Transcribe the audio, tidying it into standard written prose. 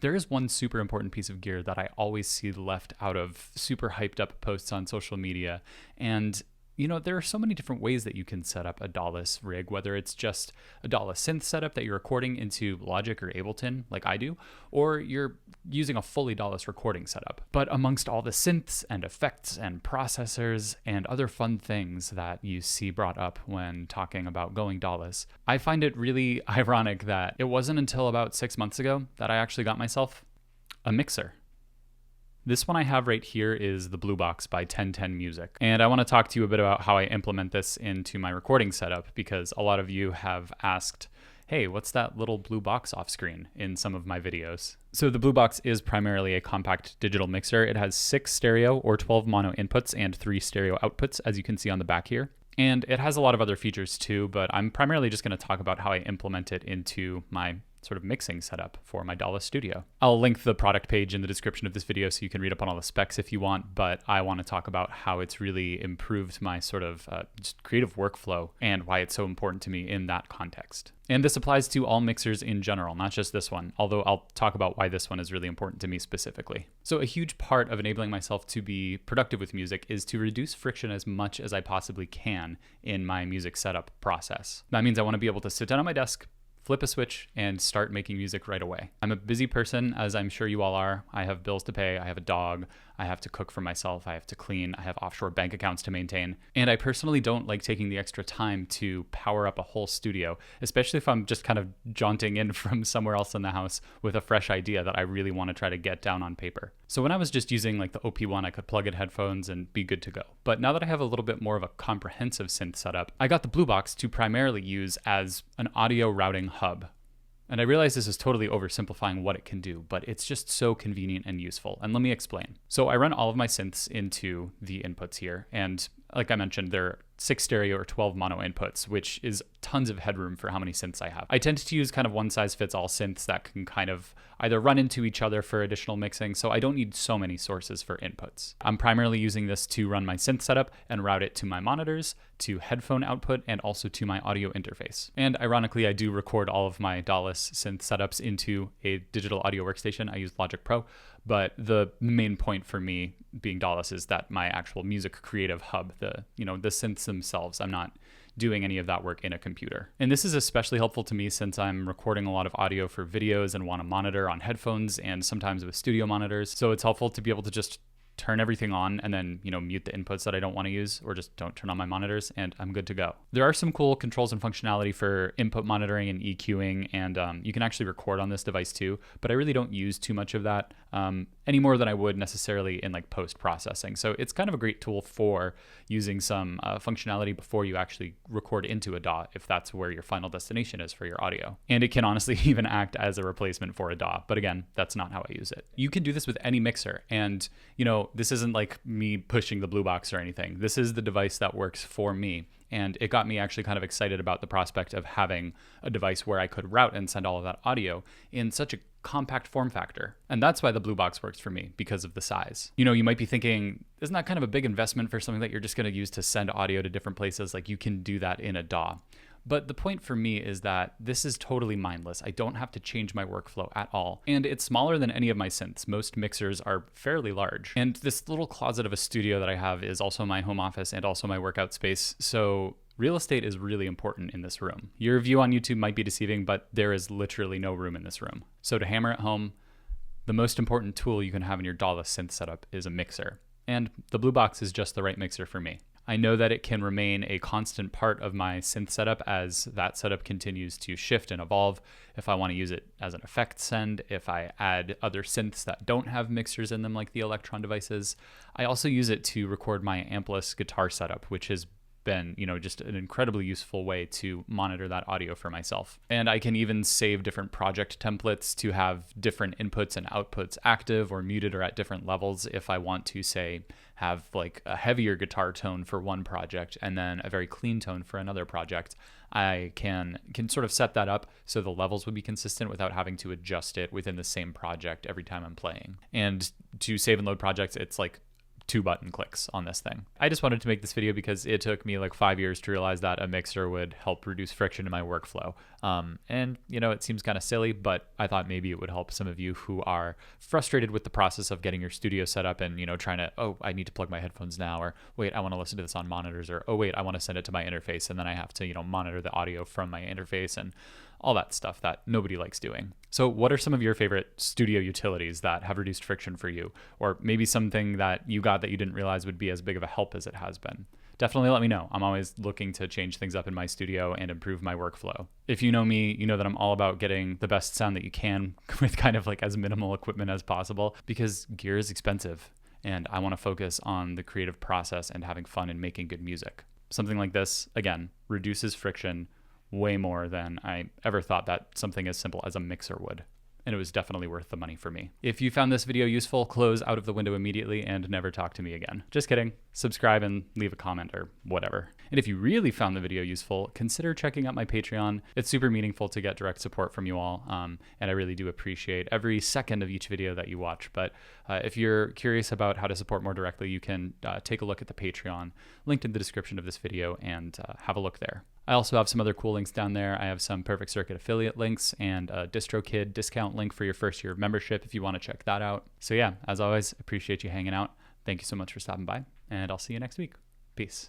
There is one super important piece of gear that I always see left out of super hyped up posts on social media. And there are so many different ways that you can set up a DAWless rig, whether it's just a DAWless synth setup that you're recording into Logic or Ableton, like I do, or you're using a fully DAWless recording setup. But amongst all the synths and effects and processors and other fun things that you see brought up when talking about going DAWless, I find it really ironic that it wasn't until about 6 months ago that I actually got myself a mixer. This one I have right here is the Blue Box by 1010 Music. And I want to talk to you a bit about how I implement this into my recording setup, because a lot of you have asked, hey, what's that little blue box off screen in some of my videos? So the Blue Box is primarily a compact digital mixer. It has 6 stereo or 12 mono inputs and 3 stereo outputs, as you can see on the back here. And it has a lot of other features too, but I'm primarily just going to talk about how I implement it into my sort of mixing setup for my DAWless Studio. I'll link the product page in the description of this video so you can read up on all the specs if you want, but I want to talk about how it's really improved my sort of just creative workflow and why it's so important to me in that context. And this applies to all mixers in general, not just this one, although I'll talk about why this one is really important to me specifically. So a huge part of enabling myself to be productive with music is to reduce friction as much as I possibly can in my music setup process. That means I want to be able to sit down at my desk, flip a switch, and start making music right away. I'm a busy person, as I'm sure you all are. I have bills to pay, I have a dog, I have to cook for myself, I have to clean, I have offshore bank accounts to maintain. And I personally don't like taking the extra time to power up a whole studio, especially if I'm just kind of jaunting in from somewhere else in the house with a fresh idea that I really want to try to get down on paper. So when I was just using like the OP1, I could plug in headphones and be good to go. But now that I have a little bit more of a comprehensive synth setup, I got the Blue Box to primarily use as an audio routing hub. And I realize this is totally oversimplifying what it can do, but it's just so convenient and useful. And let me explain. So I run all of my synths into the inputs here. And like I mentioned, they're 6 stereo or 12 mono inputs, which is tons of headroom for how many synths I have. I tend to use kind of one size fits all synths that can kind of either run into each other for additional mixing, so I don't need so many sources for inputs. I'm primarily using this to run my synth setup and route it to my monitors, to headphone output, and also to my audio interface. And ironically, I do record all of my DAWless synth setups into a digital audio workstation. I use Logic Pro, but the main point for me being DAWless is that my actual music creative hub, the synths themselves, I'm not doing any of that work in a computer. And this is especially helpful to me since I'm recording a lot of audio for videos and want to monitor on headphones and sometimes with studio monitors. So it's helpful to be able to just turn everything on and then, mute the inputs that I don't want to use, or just don't turn on my monitors, and I'm good to go. There are some cool controls and functionality for input monitoring and EQing, and you can actually record on this device too, but I really don't use too much of that any more than I would necessarily in like post-processing. So it's kind of a great tool for using some functionality before you actually record into a DAW, if that's where your final destination is for your audio. And it can honestly even act as a replacement for a DAW, but again, that's not how I use it. You can do this with any mixer, and this isn't like me pushing the Blue Box or anything. This is the device that works for me. And it got me actually kind of excited about the prospect of having a device where I could route and send all of that audio in such a compact form factor. And that's why the Blue Box works for me, because of the size. You might be thinking, isn't that kind of a big investment for something that you're just going to use to send audio to different places? Like, you can do that in a DAW. But the point for me is that this is totally mindless. I don't have to change my workflow at all. And it's smaller than any of my synths. Most mixers are fairly large. And this little closet of a studio that I have is also my home office and also my workout space. So real estate is really important in this room. Your view on YouTube might be deceiving, but there is literally no room in this room. So to hammer it home, the most important tool you can have in your DAWless synth setup is a mixer. And the Blue Box is just the right mixer for me. I know that it can remain a constant part of my synth setup as that setup continues to shift and evolve. If I want to use it as an effect send, if I add other synths that don't have mixers in them like the Electron devices. I also use it to record my ampless guitar setup, which has been, just an incredibly useful way to monitor that audio for myself. And I can even save different project templates to have different inputs and outputs active or muted or at different levels if I want to, say, have like a heavier guitar tone for one project and then a very clean tone for another project. I can sort of set that up so the levels would be consistent without having to adjust it within the same project every time I'm playing. And to save and load projects, it's like 2 button clicks on this thing. I just wanted to make this video because it took me like 5 years to realize that a mixer would help reduce friction in my workflow. And you know, it seems kind of silly, but I thought maybe it would help some of you who are frustrated with the process of getting your studio set up and, you know, trying to, oh, I need to plug my headphones now, or wait, I want to listen to this on monitors, or oh wait, I want to send it to my interface and then I have to, you know, monitor the audio from my interface and all that stuff that nobody likes doing. So what are some of your favorite studio utilities that have reduced friction for you? Or maybe something that you got that you didn't realize would be as big of a help as it has been? Definitely let me know. I'm always looking to change things up in my studio and improve my workflow. If you know me, you know that I'm all about getting the best sound that you can with kind of like as minimal equipment as possible, because gear is expensive and I want to focus on the creative process and having fun and making good music. Something like this, again, reduces friction way more than I ever thought that something as simple as a mixer would. And it was definitely worth the money for me. If you found this video useful, close out of the window immediately and never talk to me again. Just kidding. Subscribe and leave a comment or whatever. And if you really found the video useful, consider checking out my Patreon. It's super meaningful to get direct support from you all, and I really do appreciate every second of each video that you watch. But if you're curious about how to support more directly, you can take a look at the Patreon, linked in the description of this video, and have a look there. I also have some other cool links down there. I have some Perfect Circuit affiliate links and a DistroKid discount link for your first year of membership if you want to check that out. So yeah, as always, appreciate you hanging out. Thank you so much for stopping by, and I'll see you next week. Peace.